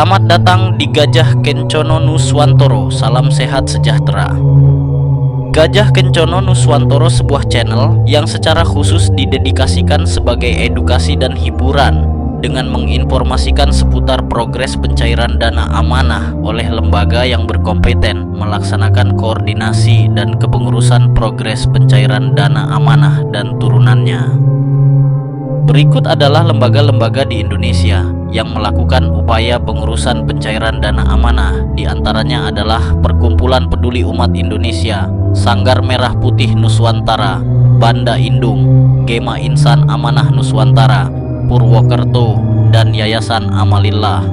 Selamat datang di Gajah Kencono Nuswantoro. Salam sehat sejahtera. Gajah Kencono Nuswantoro sebuah channel yang secara khusus didedikasikan sebagai edukasi dan hiburan dengan menginformasikan seputar progres pencairan dana amanah oleh lembaga yang berkompeten melaksanakan koordinasi dan kepengurusan progres pencairan dana amanah dan turunannya. Berikut adalah lembaga-lembaga di Indonesia yang melakukan upaya pengurusan pencairan dana amanah. Di antaranya adalah Perkumpulan Peduli Umat Indonesia, Sanggar Merah Putih Nuswantara, Banda Indung, Gema Insan Amanah Nuswantara, Purwokerto, dan Yayasan Amalillah.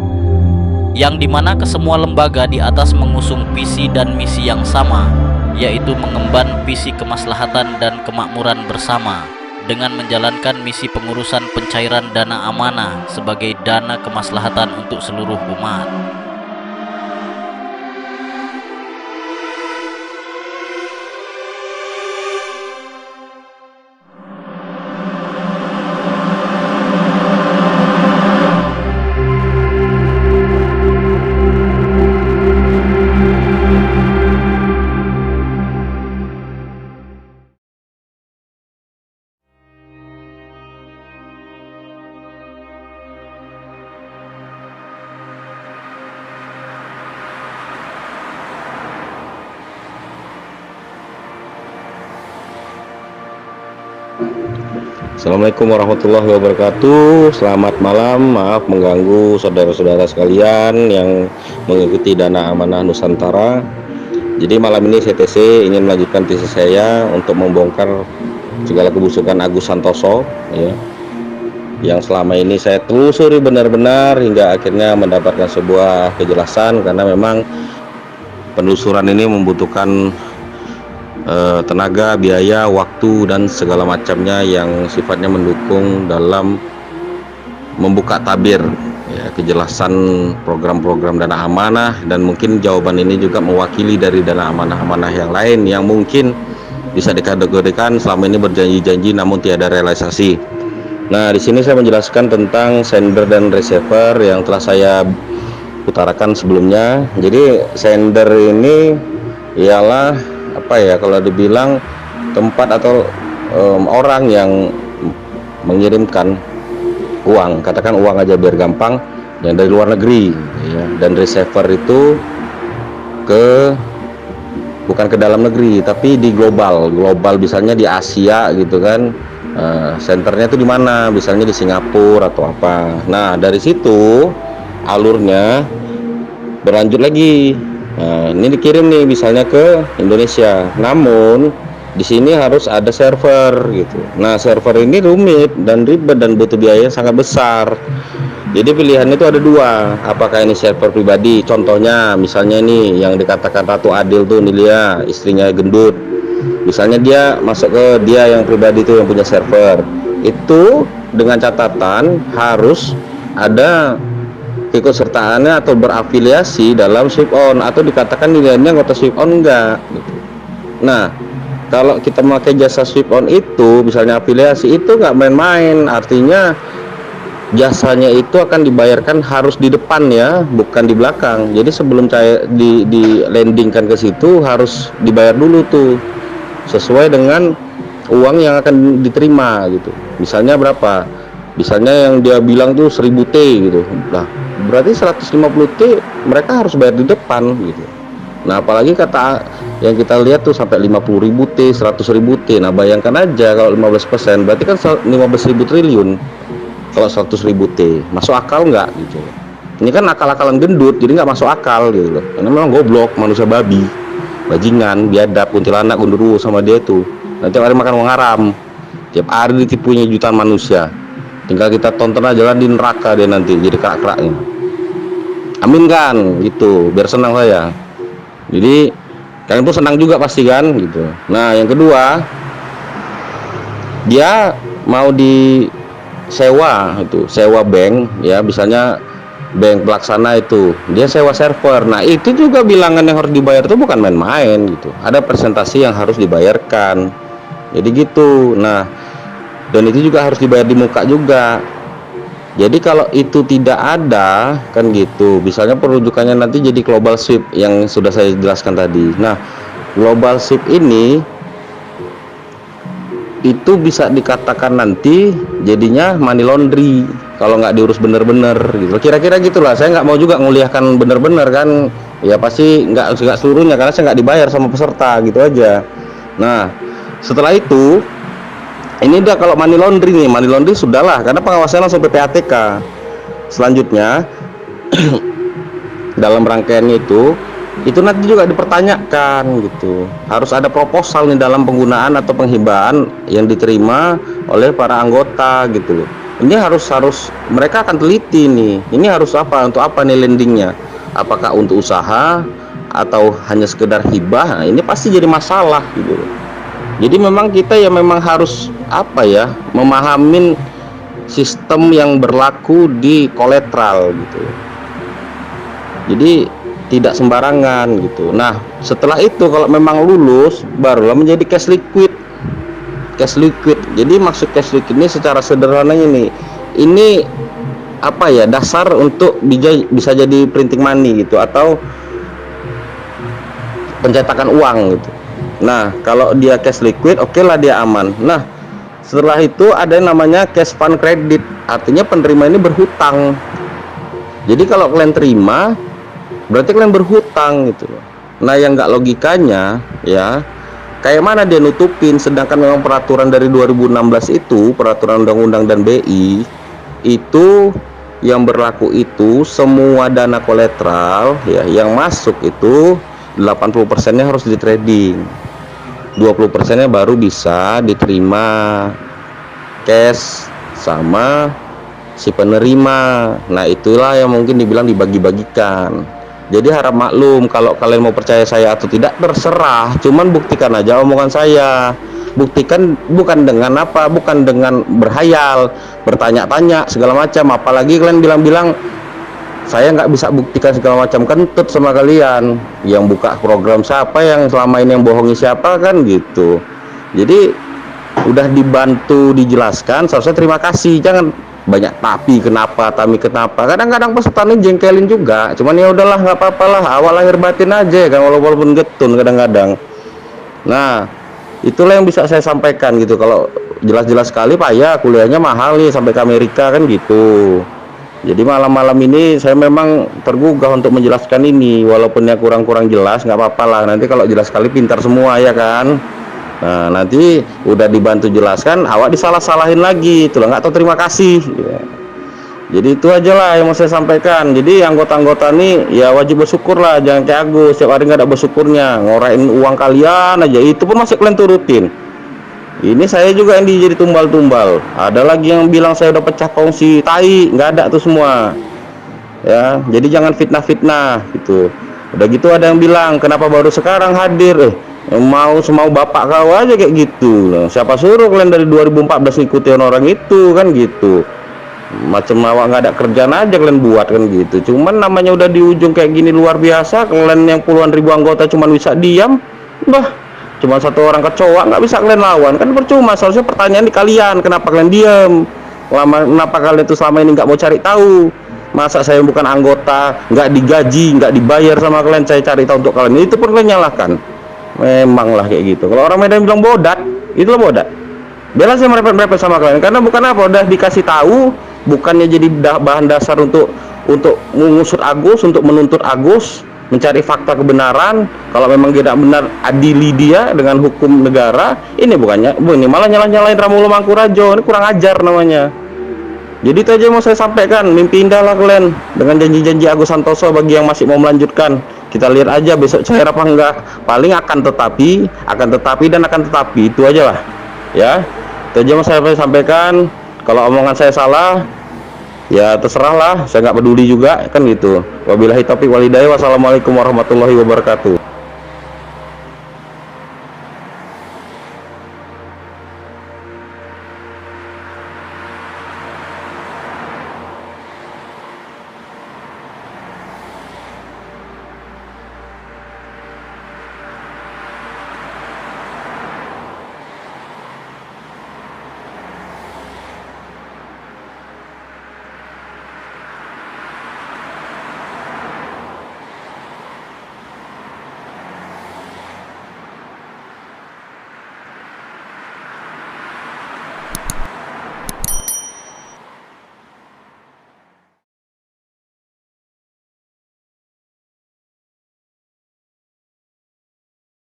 Yang dimana kesemua lembaga di atas mengusung visi dan misi yang sama, yaitu mengemban visi kemaslahatan dan kemakmuran bersama dengan menjalankan misi pengurusan pencairan dana amanah sebagai dana kemaslahatan untuk seluruh umat. Assalamualaikum warahmatullahi wabarakatuh. Selamat malam, maaf mengganggu saudara-saudara sekalian yang mengikuti Dana Amanah Nusantara. Jadi malam ini CTC ingin melanjutkan tesis saya untuk membongkar segala kebusukan Agus Santoso ya, yang selama ini saya telusuri benar-benar hingga akhirnya mendapatkan sebuah kejelasan, karena memang penelusuran ini membutuhkan tenaga, biaya, waktu, dan segala macamnya yang sifatnya mendukung dalam membuka tabir ya, kejelasan program-program dana amanah. Dan mungkin jawaban ini juga mewakili dari dana amanah-amanah yang lain yang mungkin bisa dikategorikan selama ini berjanji-janji namun tiada realisasi. Nah, di sini saya menjelaskan tentang sender dan receiver yang telah saya utarakan sebelumnya. Jadi sender ini ialah apa ya, kalau dibilang tempat atau orang yang mengirimkan uang, katakan uang aja biar gampang, yang dari luar negeri ya. Dan receiver itu bukan ke dalam negeri tapi di global, misalnya di Asia gitu kan. Senternya itu di mana, misalnya di Singapura atau apa. Nah, dari situ alurnya berlanjut lagi. Nah, ini dikirim nih misalnya ke Indonesia, namun di sini harus ada server gitu. Nah, server ini rumit dan ribet dan butuh biaya sangat besar. Jadi pilihan itu ada dua, apakah ini server pribadi, contohnya misalnya nih yang dikatakan Ratu Adil tuh, Nilia, istrinya gendut. Misalnya dia masuk ke dia yang pribadi itu yang punya server, itu dengan catatan harus ada keikutsertaannya atau berafiliasi dalam sweep on, atau dikatakan nilainya anggota sweep on enggak gitu. Nah, kalau kita memakai jasa sweep on itu misalnya afiliasi, itu nggak main-main, artinya jasanya itu akan dibayarkan harus di depan ya, bukan di belakang. Jadi sebelum saya di landingkan ke situ harus dibayar dulu tuh sesuai dengan uang yang akan diterima gitu. Misalnya berapa? Misalnya yang dia bilang tuh 1000 T gitu. Nah, berarti 150 T mereka harus bayar di depan gitu. Nah, apalagi kata yang kita lihat tuh sampai 50.000 T, 100.000 T. Nah, bayangkan aja kalau 15%, berarti kan 15.000 triliun. Kalau 100.000 T, masuk akal nggak gitu. Ini kan akal-akalan gendut, jadi nggak masuk akal gitu loh. Karena memang goblok, manusia babi, bajingan, biadab, kuntilanak, gundurwo sama dia tuh. Nanti tiap hari makan uang haram, tiap hari ditipunya jutaan manusia. Tinggal kita tonton aja lah di neraka dia nanti jadi kerak-keraknya. Amin kan gitu, biar senang saya. Jadi kalian pun senang juga pasti kan gitu. Nah, yang kedua, dia mau disewa itu, sewa bank ya, misalnya bank pelaksana itu dia sewa server. Nah, itu juga bilangan yang harus dibayar itu bukan main-main gitu, ada presentasi yang harus dibayarkan. Jadi gitu. Nah, dan itu juga harus dibayar di muka juga. Jadi kalau itu tidak ada kan gitu, misalnya perujukannya nanti jadi global sweep yang sudah saya jelaskan tadi. Nah, global sweep ini itu bisa dikatakan nanti jadinya money laundry kalau nggak diurus bener-bener gitu. Kira-kira gitulah. Saya nggak mau juga nguliahkan bener-bener kan, ya pasti nggak seluruhnya karena saya nggak dibayar sama peserta gitu aja. Nah, setelah itu ini udah kalau money laundry nih, money laundry sudahlah karena pengawasan langsung PPATK. Selanjutnya dalam rangkaiannya itu nanti juga dipertanyakan gitu. Harus ada proposal nih dalam penggunaan atau penghibaan yang diterima oleh para anggota gitu loh. Ini harus mereka akan teliti nih. Ini harus apa, untuk apa nih landingnya? Apakah untuk usaha atau hanya sekedar hibah? Nah, ini pasti jadi masalah gitu loh. Jadi memang kita ya memang harus apa ya, memahamin sistem yang berlaku di kolateral gitu. Jadi tidak sembarangan gitu. Nah, setelah itu kalau memang lulus barulah menjadi cash liquid. Cash liquid. Jadi maksud cash liquid ini secara sederhananya ini apa ya, dasar untuk bisa jadi printing money gitu atau pencetakan uang gitu. Nah, kalau dia cash liquid, oke lah dia aman. Nah, setelah itu ada yang namanya cash fund credit, artinya penerima ini berhutang. Jadi kalau kalian terima, berarti kalian berhutang gitu loh. Nah, yang nggak logikanya ya, kayak mana dia nutupin, sedangkan memang peraturan dari 2016 itu, peraturan undang-undang dan BI itu yang berlaku itu semua dana kolateral ya yang masuk itu 80%-nya harus di trading, 20%-nya baru bisa diterima cash sama si penerima. Nah, itulah yang mungkin dibilang dibagi-bagikan. Jadi harap maklum, kalau kalian mau percaya saya atau tidak terserah, cuman buktikan aja omongan saya. Buktikan bukan dengan apa, bukan dengan berhayal, bertanya-tanya segala macam. Apalagi kalian bilang-bilang saya nggak bisa buktikan segala macam, kentut sama kalian. Yang buka program siapa, yang selama ini yang bohongi siapa kan gitu. Jadi udah dibantu dijelaskan, seharusnya terima kasih, jangan banyak tapi kenapa, kadang-kadang peserta ini jengkelin juga. Cuman ya udahlah, nggak apa-apa lah, awal lahir batin aja kan, walaupun getun kadang-kadang. Nah, itulah yang bisa saya sampaikan gitu. Kalau jelas-jelas sekali Pak ya, kuliahnya mahal nih sampai ke Amerika kan gitu. Jadi malam-malam ini saya memang tergugah untuk menjelaskan ini, walaupun ya kurang-kurang jelas, nggak apa-apa lah. Nanti kalau jelas sekali pintar semua ya kan. Nah, nanti udah dibantu jelaskan, awak disalah-salahin lagi, itulah nggak tahu terima kasih ya. Jadi itu aja lah yang mau saya sampaikan. Jadi anggota-anggota nih ya wajib bersyukur lah, jangan kayak Agus setiap hari nggak ada bersyukurnya, ngorain uang kalian aja, itu pun masih kalian turutin. Ini saya juga yang jadi tumbal-tumbal. Ada lagi yang bilang saya udah pecah kongsi, tai, nggak ada tuh semua ya. Jadi jangan fitnah-fitnah gitu. Udah gitu ada yang bilang kenapa baru sekarang hadir, mau semau bapak kau aja kayak gitu. Nah, siapa suruh kalian dari 2014 ngikutin orang itu kan gitu. Macam awak nggak ada kerjaan aja kalian buat kan gitu. Cuman namanya udah di ujung kayak gini luar biasa, kalian yang puluhan ribu anggota cuman bisa diam, cuma satu orang kecoa nggak bisa kalian lawan kan, percuma. Seharusnya pertanyaan di kalian, kenapa kalian diam, kenapa kalian itu selama ini nggak mau cari tahu. Masa saya bukan anggota, nggak digaji, nggak dibayar sama kalian, saya cari tahu untuk kalian, itu pun kalian nyalahkan. Memang lah kayak gitu. Kalau orang Medan bilang bodat, itu loh bodat. Bela saya merepet-merepet sama kalian karena bukan apa, udah dikasih tahu, bukannya jadi bahan dasar untuk mengusut Agus, untuk menuntut Agus, mencari fakta kebenaran. Kalau memang tidak benar, adili dia dengan hukum negara. Ini bukannya, ini malah nyalahin Ramulo Mangkurajo. Ini kurang ajar namanya. Jadi itu aja yang mau saya sampaikan. Mimpi indah lah kalian dengan janji-janji Agus Santoso. Bagi yang masih mau melanjutkan, kita lihat aja besok cair apa enggak. Paling akan tetapi, dan akan tetapi. Itu aja lah ya. Itu aja yang mau saya sampaikan. Kalau omongan saya salah, ya terserahlah, saya nggak peduli juga kan gitu. Wabillahi taufiq wal hidayah. Wassalamualaikum warahmatullahi wabarakatuh.